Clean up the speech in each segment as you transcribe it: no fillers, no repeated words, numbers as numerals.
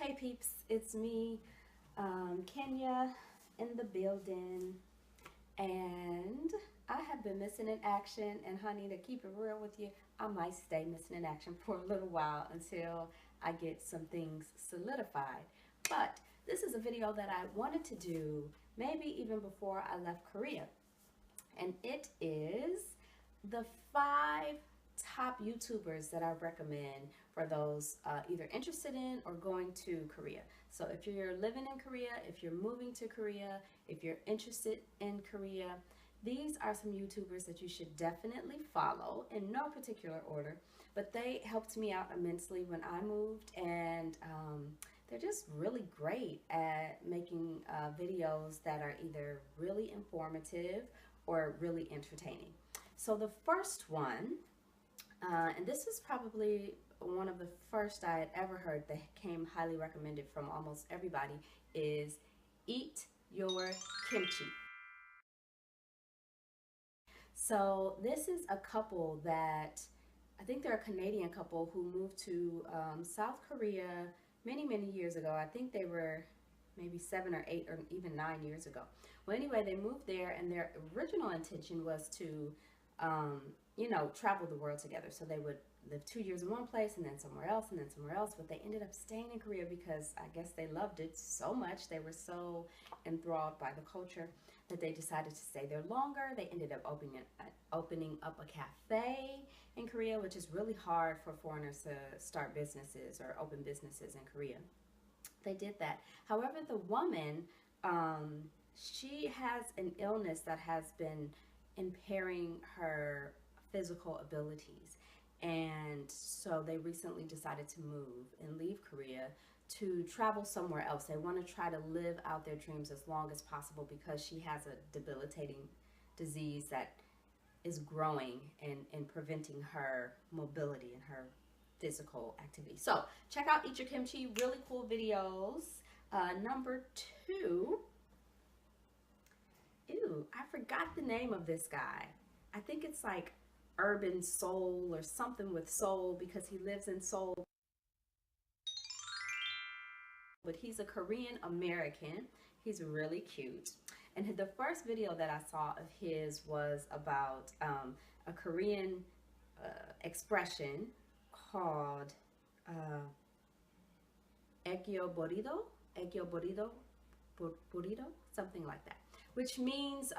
Hey peeps, it's me, Kenya in the building, and I have been missing in action, and honey, to keep it real with you, I might stay missing in action for a little while until I get some things solidified. But this is a video that I wanted to do maybe even before I left Korea, and it is the 5 top YouTubers that I recommend for those either interested in or going to Korea. So if you're living in Korea, if you're moving to Korea, if you're interested in Korea, these are some YouTubers that you should definitely follow in no particular order, but they helped me out immensely when I moved, and they're just really great at making videos that are either really informative or really entertaining. So the first one, and this is probably one of the first I had ever heard that came highly recommended from almost everybody, is Eat Your Kimchi. So this is a couple that, I think they're a Canadian couple who moved to South Korea many years ago. I think they were maybe 7 or 8 or even 9 years ago. Well, anyway, they moved there, and their original intention was to travel the world together. So they would live 2 years in one place and then somewhere else and then somewhere else. But they ended up staying in Korea because I guess they loved it so much. They were so enthralled by the culture that they decided to stay there longer. They ended up opening up a cafe in Korea, which is really hard for foreigners to start businesses or open businesses in Korea. They did that. However, the woman, she has an illness that has been impairing her physical abilities, and so they recently decided to move and leave Korea to travel somewhere else. They want to try to live out their dreams as long as possible because she has a debilitating disease that is growing and preventing her mobility and her physical activity. So check out Eat Your Kimchi, really cool videos. Number 2, I forgot the name of this guy. I think it's like Urban Soul or something with soul, because he lives in Seoul. But he's a Korean American. He's really cute. And the first video that I saw of his was about a Korean expression called egyo burrito, something like that, which means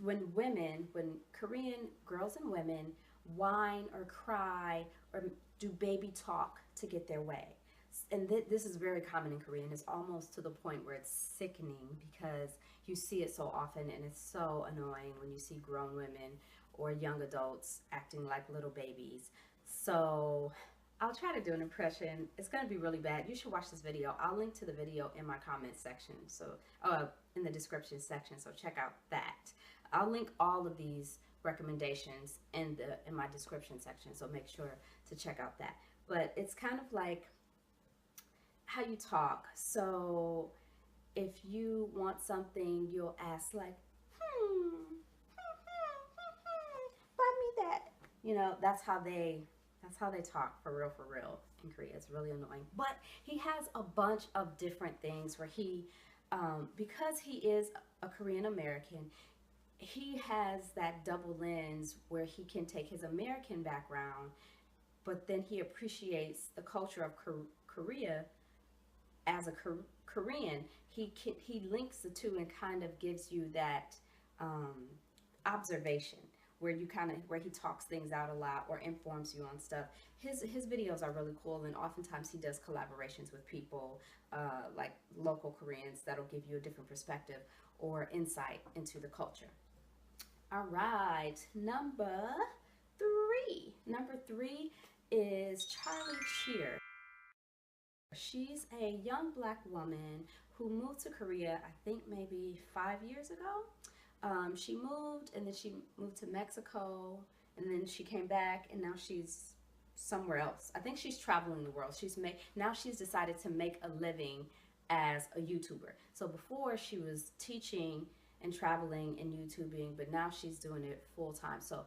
when Korean girls and women whine or cry or do baby talk to get their way. And this is very common in Korea, and it's almost to the point where it's sickening because you see it so often, and it's so annoying when you see grown women or young adults acting like little babies. So I'll try to do an impression. It's going to be really bad. You should watch this video. I'll link to the video in my comment section, so in the description section, so check out that. I'll link all of these recommendations in my description section, so make sure to check out that. But it's kind of like how you talk. So if you want something, you'll ask like, buy me that. You know, that's how they talk for real in Korea. It's really annoying. But he has a bunch of different things where he, because he is a Korean American, he has that double lens where he can take his American background, but then he appreciates the culture of Korea as a Korean. He links the two and kind of gives you that observation where he talks things out a lot or informs you on stuff. His videos are really cool, and oftentimes he does collaborations with people like local Koreans that'll give you a different perspective or insight into the culture. All right, number 3. Number 3 is Charlie Cheer. She's a young black woman who moved to Korea, I think maybe 5 years ago. She moved, and then she moved to Mexico, and then she came back, and now she's somewhere else. I think she's traveling the world. Now she's decided to make a living as a YouTuber. So before, she was teaching and traveling and YouTubing, but now she's doing it full time. So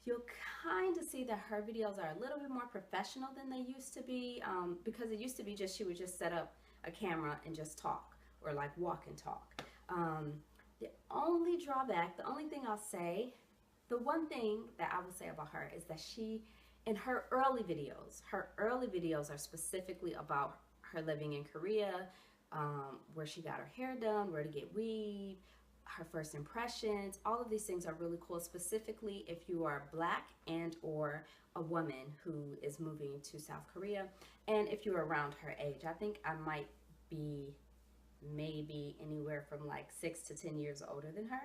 you'll kind of see that her videos are a little bit more professional than they used to be, because it used to be just she would just set up a camera and just talk, or like walk and talk. The only drawback, the only thing I'll say, the one thing that I will say about her is that she, in her early videos are specifically about her living in Korea, where she got her hair done, where to get weave, her first impressions. All of these things are really cool, specifically if you are black and or a woman who is moving to South Korea, and if you're around her age. I think I might be maybe anywhere from like 6 to 10 years older than her.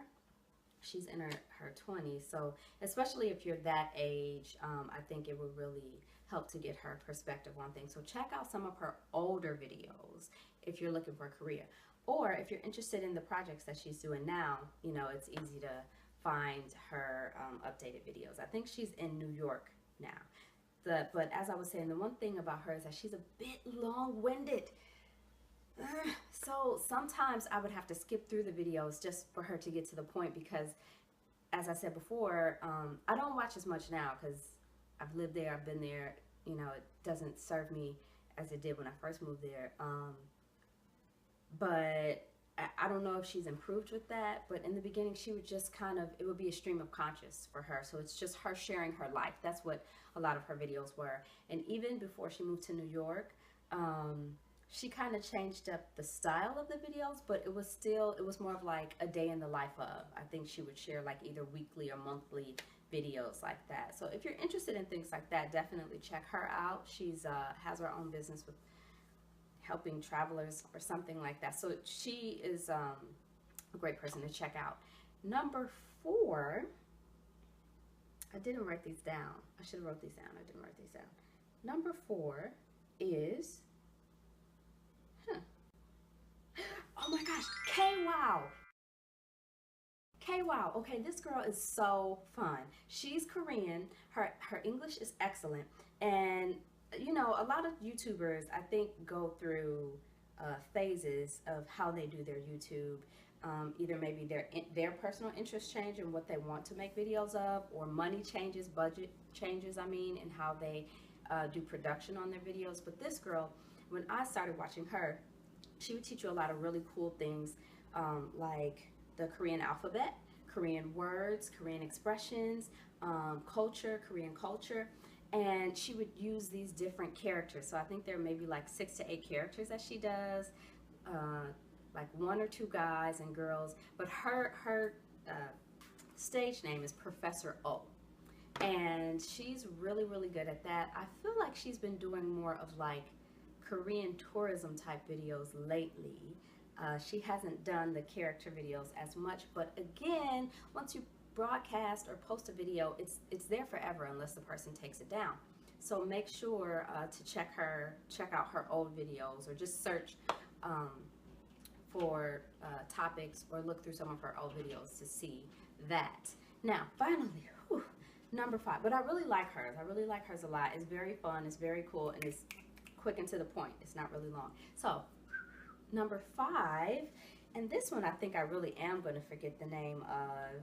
She's in her 20s, so especially if you're that age, I think it would really help to get her perspective on things. So check out some of her older videos if you're looking for Korea, or if you're interested in the projects that she's doing now. You know, it's easy to find her updated videos. I think she's in New York now. But as I was saying, the one thing about her is that she's a bit long-winded. So sometimes I would have to skip through the videos just for her to get to the point, because as I said before, I don't watch as much now because I've lived there, I've been there. You know, it doesn't serve me as it did when I first moved there. But I don't know if she's improved with that, but in the beginning she would just kind of, it would be a stream of conscious for her. So it's just her sharing her life. That's what a lot of her videos were. And even before she moved to New York, she kind of changed up the style of the videos, but it was more of like a day in the life of. I think she would share like either weekly or monthly videos like that. So if you're interested in things like that, definitely check her out. She's has her own business with helping travelers or something like that. So she is a great person to check out. Number 4, I didn't write these down. I should have wrote these down. I didn't write these down. Number 4 is, oh my gosh, K-Wow. K-Wow. Okay, this girl is so fun. She's Korean. Her English is excellent. And you know, a lot of YouTubers, I think, go through phases of how they do their YouTube. Either maybe their personal interests change in what they want to make videos of, or money changes, budget changes, I mean, and how they do production on their videos. But this girl, when I started watching her, she would teach you a lot of really cool things, like the Korean alphabet, Korean words, Korean expressions, culture, Korean culture. And she would use these different characters. So I think there are maybe like 6 to 8 characters that she does, like 1 or 2 guys and girls. But her stage name is Professor O. And she's really, really good at that. I feel like she's been doing more of like Korean tourism type videos lately. She hasn't done the character videos as much, but again, once you broadcast or post a video, it's there forever unless the person takes it down. So make sure to check out her old videos, or just search for topics, or look through some of her old videos to see that. Now, finally, number 5. But I really like hers. I really like hers a lot. It's very fun. It's very cool, and it's quick and to the point. It's not really long. So number 5, and this one I think I really am going to forget the name of.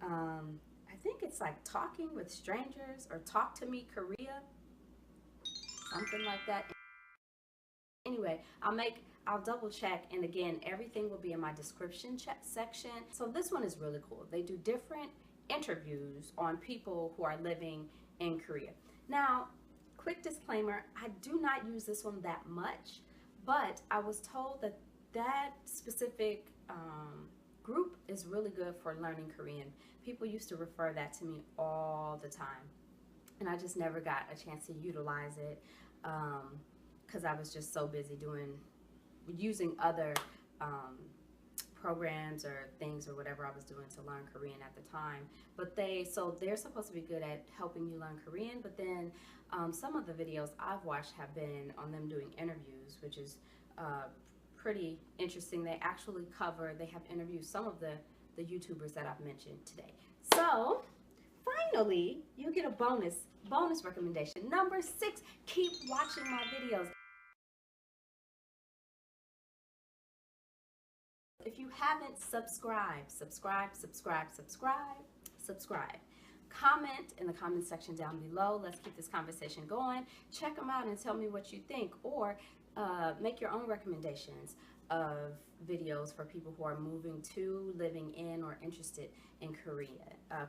I think it's like Talking with Strangers, or Talk to Me Korea, something like that. Anyway, I'll double check, and again, everything will be in my description section. So this one is really cool. They do different interviews on people who are living in Korea. Now, quick disclaimer, I do not use this one that much, but I was told that that specific group is really good for learning Korean. People used to refer that to me all the time, and I just never got a chance to utilize it because I was just so busy using other programs or things or whatever I was doing to learn Korean at the time. But they're supposed to be good at helping you learn Korean, but then some of the videos I've watched have been on them doing interviews, which is pretty interesting. They have interviewed some of the YouTubers that I've mentioned today. So finally, you get a bonus recommendation. Number 6, keep watching my videos. If you haven't subscribed, subscribe. comment in the comment section down below. Let's keep this conversation going. Check them out and tell me what you think, or make your own recommendations of videos for people who are moving to, living in, or interested in Korea,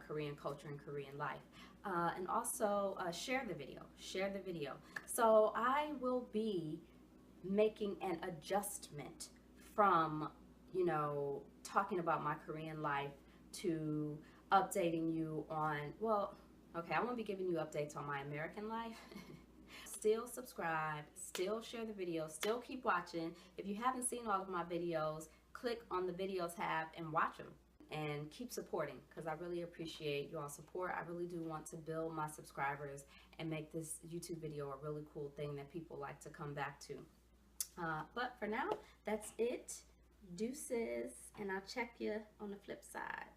Korean culture and Korean life. And also share the video. Share the video. So I will be making an adjustment from, you know, talking about my Korean life to updating you on, well, okay, I won't be giving you updates on my American life. Still subscribe, still share the video, still keep watching. If you haven't seen all of my videos, click on the video tab and watch them. And keep supporting, because I really appreciate your support. I really do want to build my subscribers and make this YouTube video a really cool thing that people like to come back to. But for now, that's it. Deuces, and I'll check you on the flip side.